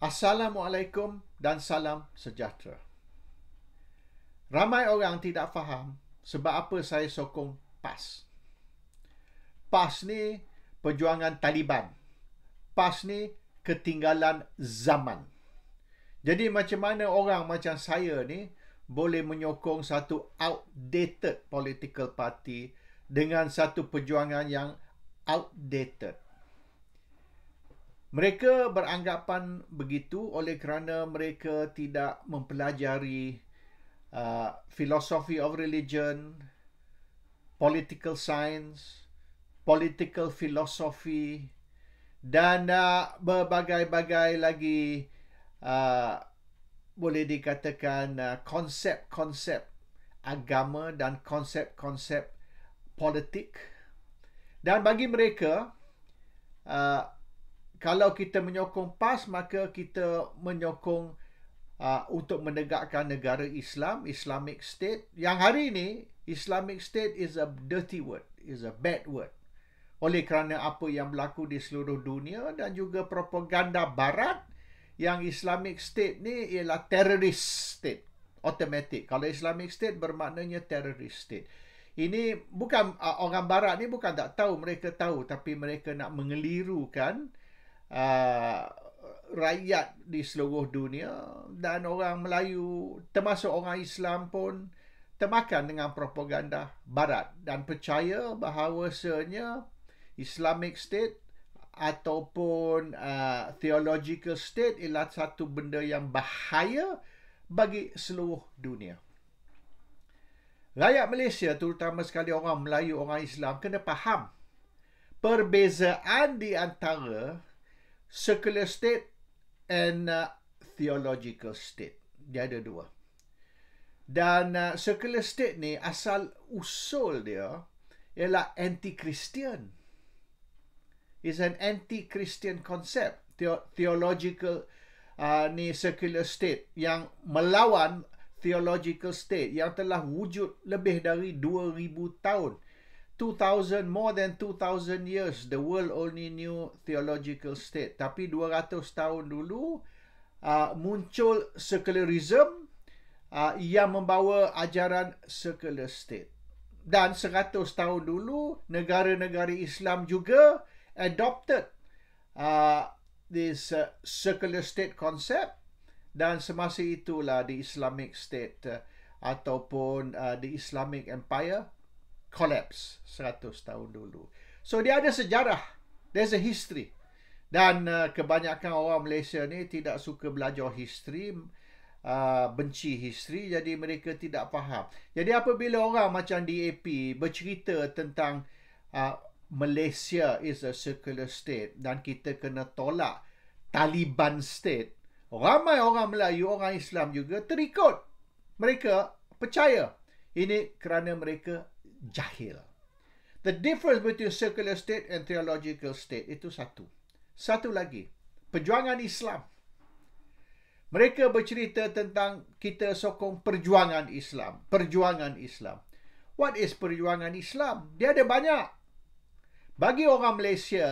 Assalamualaikum dan salam sejahtera. Ramai orang tidak faham sebab apa saya sokong PAS. PAS ni perjuangan Taliban. PAS ni ketinggalan zaman. Jadi macam mana orang macam saya ni boleh menyokong satu outdated political party dengan satu perjuangan yang outdated? Mereka beranggapan begitu oleh kerana mereka tidak mempelajari philosophy of religion, political science, political philosophy, dan berbagai-bagai lagi boleh dikatakan konsep-konsep agama dan konsep-konsep politik. Dan bagi mereka, kalau kita menyokong PAS, maka kita menyokong untuk menegakkan negara Islam, Islamic State. Yang hari ini, Islamic State is a dirty word, is a bad word. Oleh kerana apa yang berlaku di seluruh dunia dan juga propaganda barat, yang Islamic State ni ialah terrorist state. Automatic. Kalau Islamic State bermaknanya terrorist state. Ini bukan, orang barat ni bukan tak tahu, mereka tahu. Tapi mereka nak mengelirukan rakyat di seluruh dunia, dan orang Melayu termasuk orang Islam pun termakan dengan propaganda barat dan percaya bahawasanya Islamic State ataupun theological state ialah satu benda yang bahaya bagi seluruh dunia. Rakyat Malaysia, terutama sekali orang Melayu, orang Islam, kena faham perbezaan di antara secular state and theological state. Dia ada dua. Dan secular state ni, asal usul dia ialah anti-Christian. It's an anti-Christian concept. Theological ni secular state yang melawan theological state yang telah wujud lebih dari 2000 tahun. More than 2,000 years, the world only knew theological state. Tapi 200 tahun dulu, muncul secularism yang membawa ajaran secular state. Dan 100 tahun dulu, negara-negara Islam juga adopted this secular state concept. Dan semasa itulah the Islamic State ataupun the Islamic Empire collapse 100 tahun dulu. So dia ada sejarah. There's a history. Dan kebanyakan orang Malaysia ni tidak suka belajar history, benci history, jadi mereka tidak faham. Jadi apabila orang macam DAP bercerita tentang Malaysia is a secular state dan kita kena tolak Taliban state, ramai orang Melayu, orang Islam juga terikut. Mereka percaya. Ini kerana mereka jahil. The difference between secular state and theological state itu satu. Satu lagi, perjuangan Islam. Mereka bercerita tentang kita sokong perjuangan Islam. Perjuangan Islam. What is perjuangan Islam? Dia ada banyak. Bagi orang Malaysia,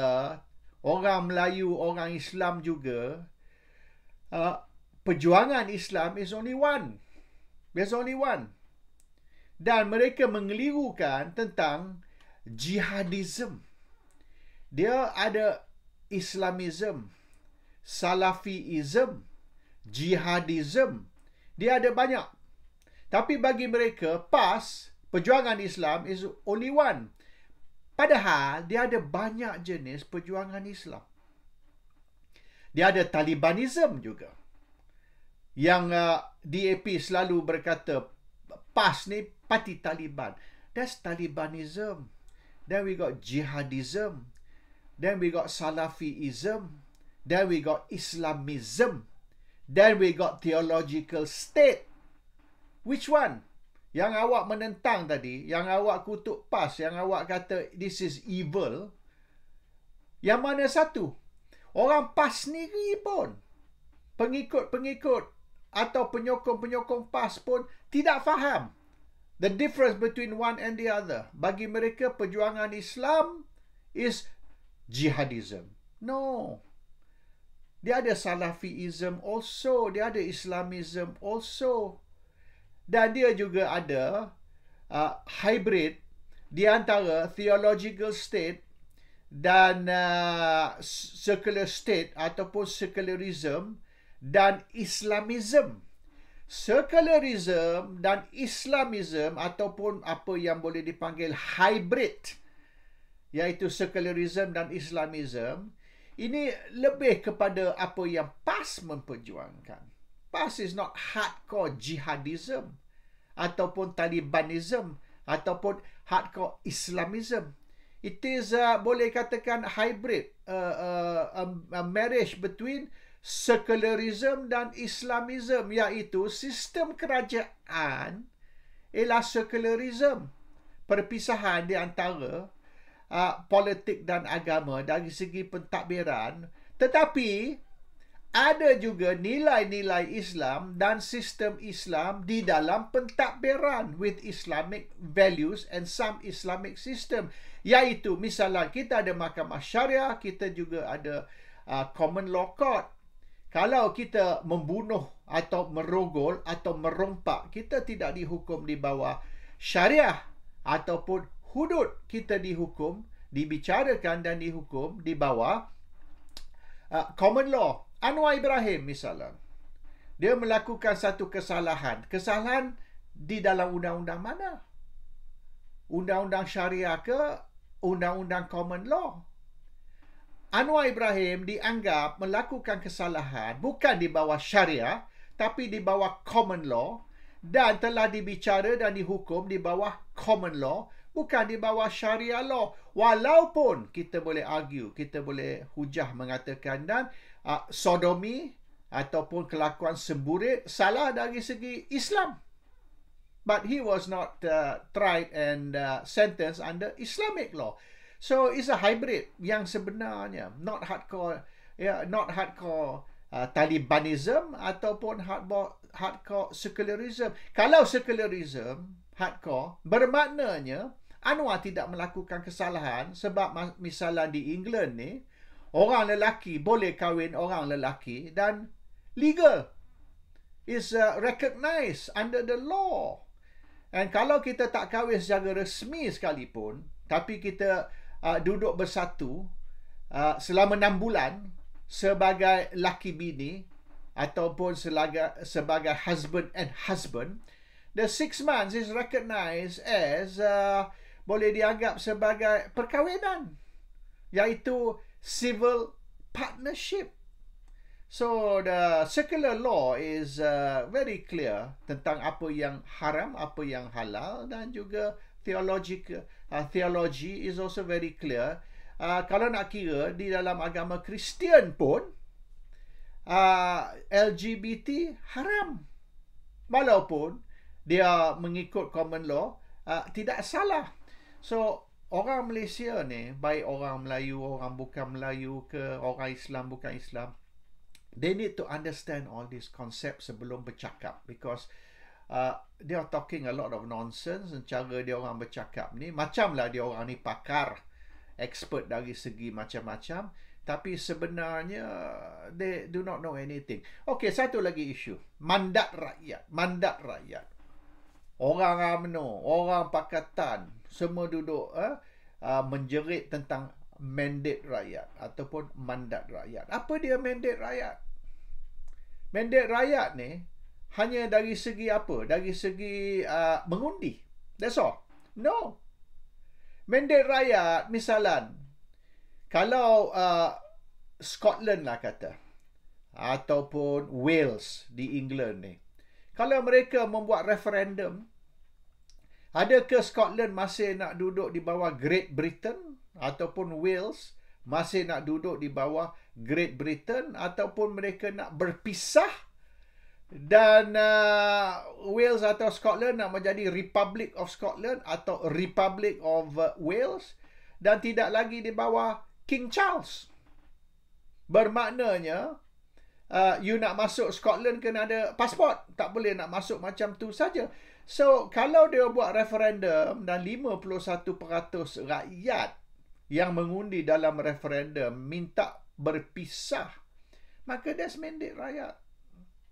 orang Melayu, orang Islam juga, perjuangan Islam is only one. There's only one. Dan mereka mengelirukan tentang jihadism. Dia ada Islamism, Salafiism, jihadism. Dia ada banyak. Tapi bagi mereka, PAS, perjuangan Islam, is only one. Padahal dia ada banyak jenis perjuangan Islam. Dia ada Talibanism juga. Yang DAP selalu berkata, PAS ni parti Taliban. That's Talibanism. Then we got jihadism. Then we got Salafiism. Then we got Islamism. Then we got theological state. Which one? Yang awak menentang tadi, yang awak kutuk PAS, yang awak kata this is evil, yang mana satu? Orang PAS sendiri pun, pengikut-pengikut atau penyokong-penyokong PAS pun tidak faham the difference between one and the other. Bagi mereka, perjuangan Islam is jihadism. No. Dia ada Salafiism also, dia ada Islamism also. Dan dia juga ada hybrid di antara theological state dan secular state ataupun secularism dan Islamism. Secularism dan Islamism ataupun apa yang boleh dipanggil hybrid, iaitu secularism dan Islamism, ini lebih kepada apa yang PAS memperjuangkan. PAS is not hardcore jihadism ataupun Talibanism ataupun hardcore Islamism. It is boleh katakan hybrid, a marriage between secularism dan Islamism, iaitu sistem kerajaan ialah secularism, perpisahan di antara politik dan agama dari segi pentadbiran, tetapi ada juga nilai-nilai Islam dan sistem Islam di dalam pentadbiran with Islamic values and some Islamic system, iaitu misalnya kita ada mahkamah syariah, kita juga ada common law court. Kalau kita membunuh atau merogol atau merompak, kita tidak dihukum di bawah syariah ataupun hudud. Kita dihukum, dibicarakan dan dihukum di bawah common law. Anwar Ibrahim misalnya, dia melakukan satu kesalahan. Kesalahan di dalam undang-undang mana? Undang-undang syariah ke undang-undang common law? Anwar Ibrahim dianggap melakukan kesalahan bukan di bawah syariah, tapi di bawah common law, dan telah dibicara dan dihukum di bawah common law, bukan di bawah syariah law. Walaupun kita boleh argue, kita boleh hujah mengatakan dan sodomi ataupun kelakuan semburit salah dari segi Islam. But he was not tried and sentenced under Islamic law. So it's a hybrid yang sebenarnya, not hardcore Talibanism ataupun hardcore secularism. Kalau secularism hardcore, bermaknanya Anwar tidak melakukan kesalahan, sebab misalnya di England ni, orang lelaki boleh kahwin orang lelaki dan legal, is recognized under the law. And kalau kita tak kahwin secara resmi sekalipun, tapi kita duduk bersatu selama 6 bulan sebagai laki bini ataupun sebagai husband and husband, the 6 months is recognized as boleh dianggap sebagai perkahwinan, iaitu civil partnership. So the secular law is very clear tentang apa yang haram, apa yang halal, dan juga theology is also very clear. Kalau nak kira di dalam agama Kristian pun LGBT haram, walaupun dia mengikut common law, tidak salah. So orang Malaysia ni, baik orang Melayu, orang bukan Melayu ke, orang Islam bukan Islam, they need to understand all these concepts sebelum bercakap, because they are talking a lot of nonsense. Dan cara dia orang bercakap ni, macamlah dia orang ni pakar, expert dari segi macam-macam, tapi sebenarnya they do not know anything. Okey, satu lagi isu, mandat rakyat. Mandat rakyat, orang UMNO, orang Pakatan, semua duduk menjerit tentang mandat rakyat ataupun mandat rakyat. Apa dia mandat rakyat? Mandat rakyat ni hanya dari segi apa? Dari segi mengundi. That's all. No. Mandat rakyat, misalan, kalau Scotland lah kata, ataupun Wales di England ni, kalau mereka membuat referendum, adakah Scotland masih nak duduk di bawah Great Britain ataupun Wales masih nak duduk di bawah Great Britain, ataupun mereka nak berpisah dan Wales atau Scotland nak menjadi Republic of Scotland atau Republic of Wales dan tidak lagi di bawah King Charles? Bermaknanya you nak masuk Scotland kena ada pasport, tak boleh nak masuk macam tu saja. So kalau dia buat referendum dan 51% rakyat yang mengundi dalam referendum minta berpisah, Maka that's mandate rakyat.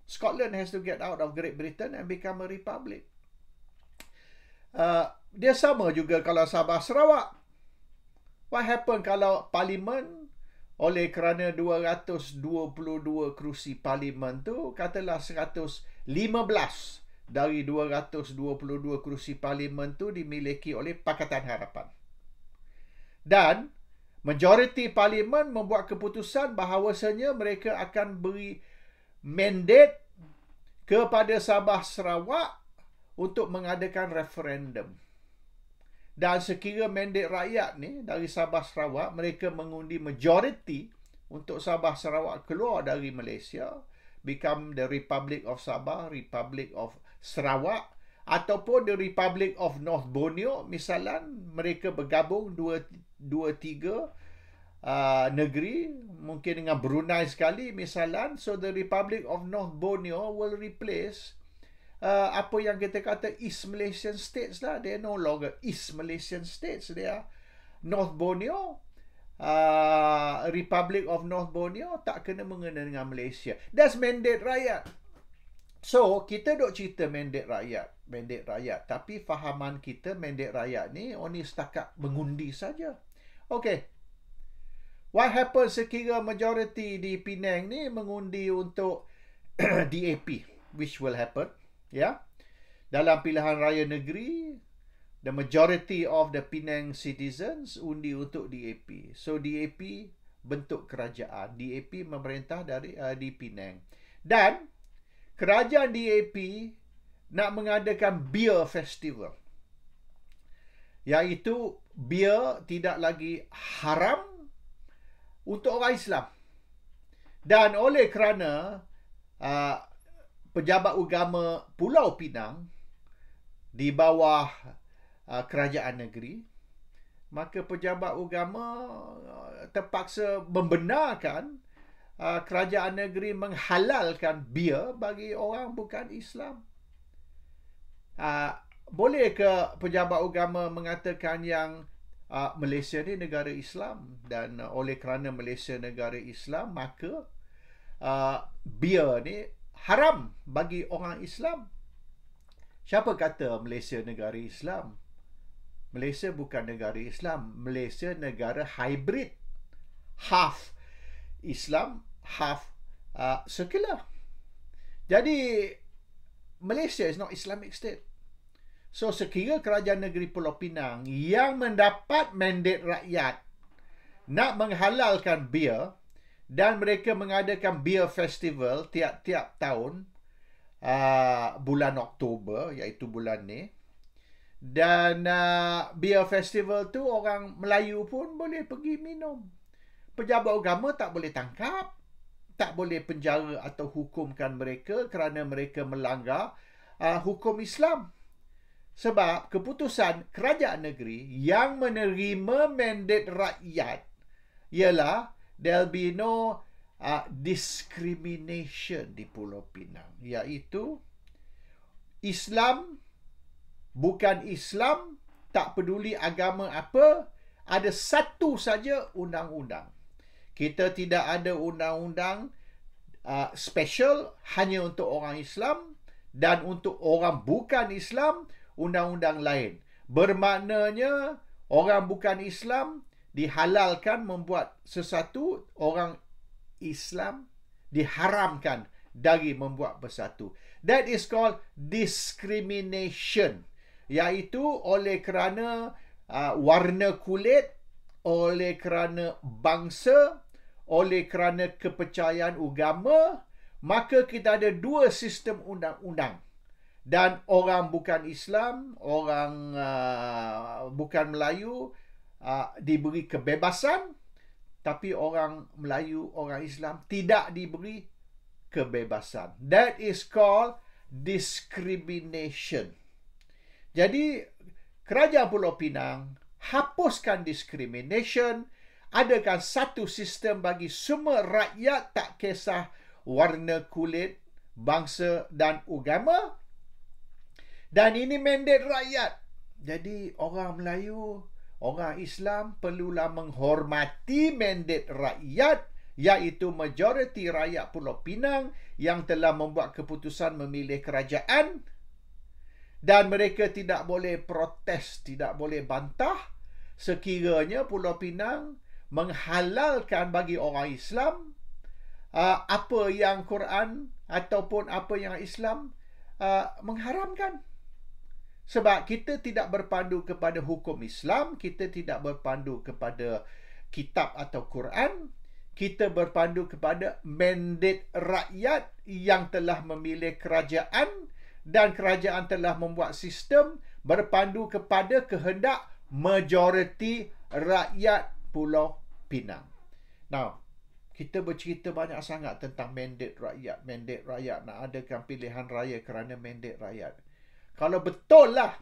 Scotland has to get out of Great Britain and become a republic. Dia sama juga kalau Sabah Sarawak. What happen kalau parlimen oleh kerana 222 kerusi parlimen tu, katalah 115 dari 222 kerusi parlimen tu dimiliki oleh Pakatan Harapan. Dan majoriti parlimen membuat keputusan bahawasanya mereka akan beri mandate kepada Sabah Sarawak untuk mengadakan referendum. Dan sekira mandate rakyat ni dari Sabah Sarawak, mereka mengundi majoriti untuk Sabah Sarawak keluar dari Malaysia, become the Republic of Sabah, Republic of Sarawak, ataupun the Republic of North Borneo, misalnya mereka bergabung dua tiga negeri, mungkin dengan Brunei sekali misalnya. So the Republic of North Borneo will replace apa yang kita kata East Malaysian States lah. They are no longer East Malaysian States. They are North Borneo. Republic of North Borneo tak kena mengena dengan Malaysia. That's mandate rakyat. So, kita duk cerita mandate rakyat. Tapi fahaman kita mandate rakyat ni only setakat mengundi saja. Okay. What happens sekira majority di Penang ni mengundi untuk DAP, which will happen, dalam pilihan raya negeri, the majority of the Penang citizens undi untuk DAP. So DAP bentuk kerajaan. DAP memerintah di Penang. Dan kerajaan DAP nak mengadakan beer festival. Iaitu beer tidak lagi haram untuk orang Islam. Dan oleh kerana pejabat agama Pulau Pinang di bawah kerajaan negeri, maka pejabat agama terpaksa membenarkan kerajaan negeri menghalalkan beer bagi orang bukan Islam. Boleh ke pejabat agama mengatakan yang Malaysia ni negara Islam, dan oleh kerana Malaysia negara Islam, maka beer ni haram bagi orang Islam? Siapa kata Malaysia negara Islam? Malaysia bukan negara Islam. Malaysia negara hybrid. Half Islam, half secular. Jadi, Malaysia is not Islamic state. So, sekira kerajaan negeri Pulau Pinang yang mendapat mandate rakyat nak menghalalkan beer, dan mereka mengadakan beer festival tiap-tiap tahun bulan Oktober, iaitu bulan ni. Dan beer festival tu orang Melayu pun boleh pergi minum. Pejabat agama tak boleh tangkap, tak boleh penjara atau hukumkan mereka kerana mereka melanggar hukum Islam. Sebab keputusan kerajaan negeri yang menerima mandate rakyat ialah there'll be no discrimination di Pulau Pinang. Iaitu Islam, bukan Islam, tak peduli agama apa, ada satu saja undang-undang. Kita tidak ada undang-undang special hanya untuk orang Islam, dan untuk orang bukan Islam, undang-undang lain. Bermaknanya orang bukan Islam dihalalkan membuat sesuatu, orang Islam diharamkan dari membuat bersatu. That is called discrimination. Iaitu oleh kerana warna kulit, oleh kerana bangsa, oleh kerana kepercayaan agama, maka kita ada dua sistem undang-undang. Dan orang bukan Islam, orang bukan Melayu diberi kebebasan, tapi orang Melayu, orang Islam tidak diberi kebebasan. That is called discrimination. Jadi, kerajaan Pulau Pinang hapuskan discrimination, adakan satu sistem bagi semua rakyat, tak kisah warna kulit, bangsa dan agama. Dan ini mandate rakyat. Jadi orang Melayu, orang Islam perlulah menghormati mandate rakyat iaitu majoriti rakyat Pulau Pinang yang telah membuat keputusan memilih kerajaan, dan mereka tidak boleh protes, tidak boleh bantah sekiranya Pulau Pinang menghalalkan bagi orang Islam apa yang Quran ataupun apa yang Islam mengharamkan. Sebab kita tidak berpandu kepada hukum Islam, kita tidak berpandu kepada kitab atau Quran, kita berpandu kepada mandat rakyat yang telah memilih kerajaan, dan kerajaan telah membuat sistem berpandu kepada kehendak majoriti rakyat Pulau Pinang. Now, kita bercerita banyak sangat tentang mandat rakyat. Mandat rakyat, nak adakan pilihan raya kerana mandat rakyat. Kalau betul lah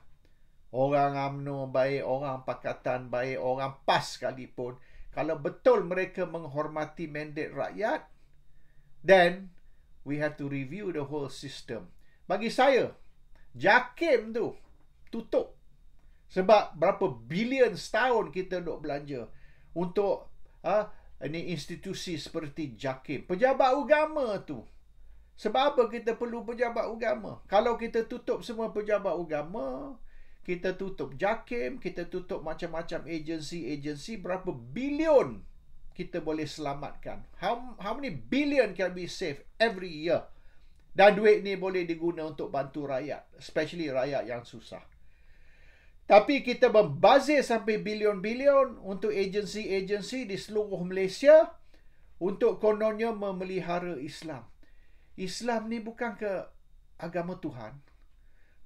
orang UMNO baik, orang Pakatan baik, orang PAS sekalipun, kalau betul mereka menghormati mandat rakyat, then we have to review the whole system. Bagi saya, JAKIM tu tutup. Sebab berapa bilion setahun kita duk belanja untuk ini institusi seperti JAKIM. Pejabat agama tu. Sebab apa kita perlu pejabat agama? Kalau kita tutup semua pejabat agama, kita tutup JAKIM, kita tutup macam-macam agensi, berapa bilion kita boleh selamatkan? How many billion can we save every year? Dan duit ni boleh diguna untuk bantu rakyat, especially rakyat yang susah. Tapi kita membazir sampai bilion-bilion untuk agensi-agensi di seluruh Malaysia untuk kononnya memelihara Islam. Islam ni bukan ke agama Tuhan.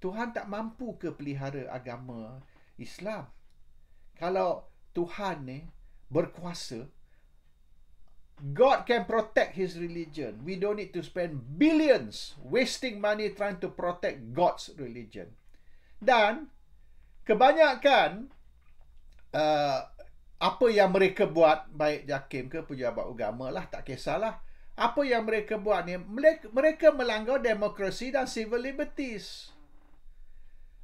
Tuhan tak mampu ke pelihara agama Islam. Kalau Tuhan ni berkuasa, God can protect His religion. We don't need to spend billions wasting money trying to protect God's religion. Dan kebanyakan apa yang mereka buat, baik JAKIM ke pejabat agama lah, tak kisahlah. Apa yang mereka buat ni, mereka melanggar demokrasi dan civil liberties.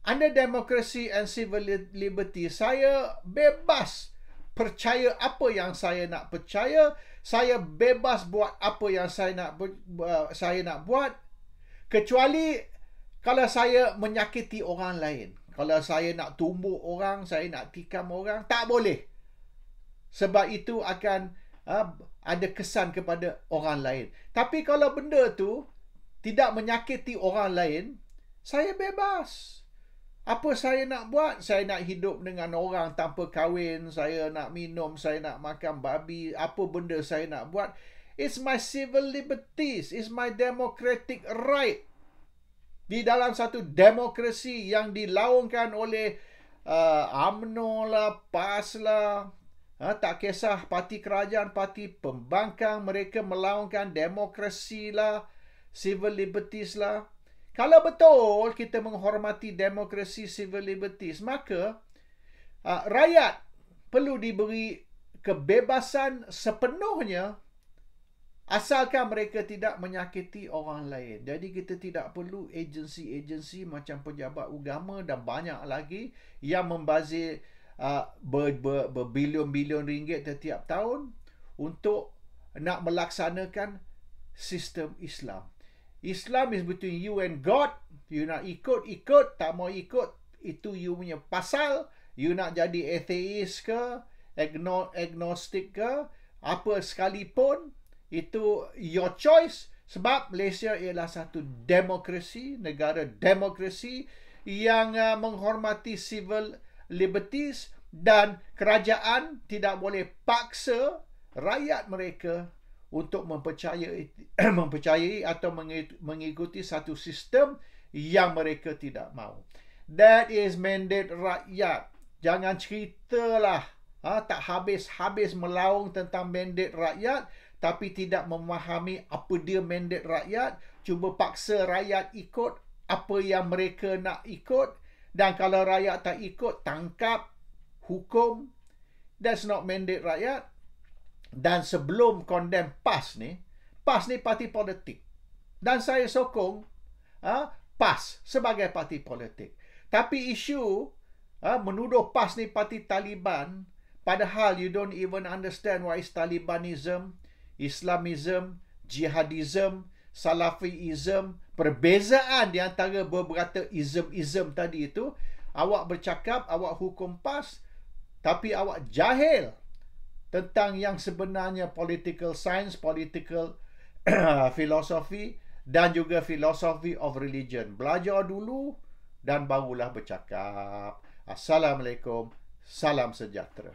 Under democracy and civil liberties, saya bebas percaya apa yang saya nak percaya. Saya bebas buat apa yang saya nak buat. Kecuali kalau saya menyakiti orang lain. Kalau saya nak tumbuk orang, saya nak tikam orang, tak boleh. Sebab itu akan ada kesan kepada orang lain. Tapi kalau benda tu tidak menyakiti orang lain, saya bebas. Apa saya nak buat? Saya nak hidup dengan orang tanpa kahwin, saya nak minum, saya nak makan babi, apa benda saya nak buat. It's my civil liberties, it's my democratic right. Di dalam satu demokrasi yang dilaungkan oleh UMNO lah, PAS lah, tak kisah parti kerajaan, parti pembangkang, mereka melaungkan demokrasi lah, civil liberties lah. Kalau betul kita menghormati demokrasi, civil liberties, maka rakyat perlu diberi kebebasan sepenuhnya asalkan mereka tidak menyakiti orang lain. Jadi kita tidak perlu agensi-agensi macam pejabat agama dan banyak lagi yang membazir berbilion-bilion ringgit setiap tahun untuk nak melaksanakan sistem Islam. Islam is between you and God. You nak ikut, tak mau ikut, itu you punya pasal. You nak jadi atheist ke, agnostic ke, apa sekalipun, itu your choice. Sebab Malaysia ialah satu demokrasi, negara demokrasi yang menghormati civil liberties, dan kerajaan tidak boleh paksa rakyat mereka untuk mempercayai atau mengikuti satu sistem yang mereka tidak mahu. That is mandate rakyat. Jangan ceritalah tak habis-habis melaung tentang mandate rakyat, tapi tidak memahami apa dia mandate rakyat, cuba paksa rakyat ikut apa yang mereka nak ikut, dan kalau rakyat tak ikut, tangkap, hukum. That's not mandate rakyat. Dan sebelum condemn PAS ni parti politik. Dan saya sokong PAS sebagai parti politik. Tapi isu menuduh PAS ni parti Taliban, padahal you don't even understand what is Talibanism. Islamism, jihadism, Salafiism, perbezaan di antara beberapa ism tadi itu, awak bercakap, awak hukum PAS, tapi awak jahil tentang yang sebenarnya political science, political philosophy, dan juga philosophy of religion. Belajar dulu dan barulah bercakap. Assalamualaikum. Salam sejahtera.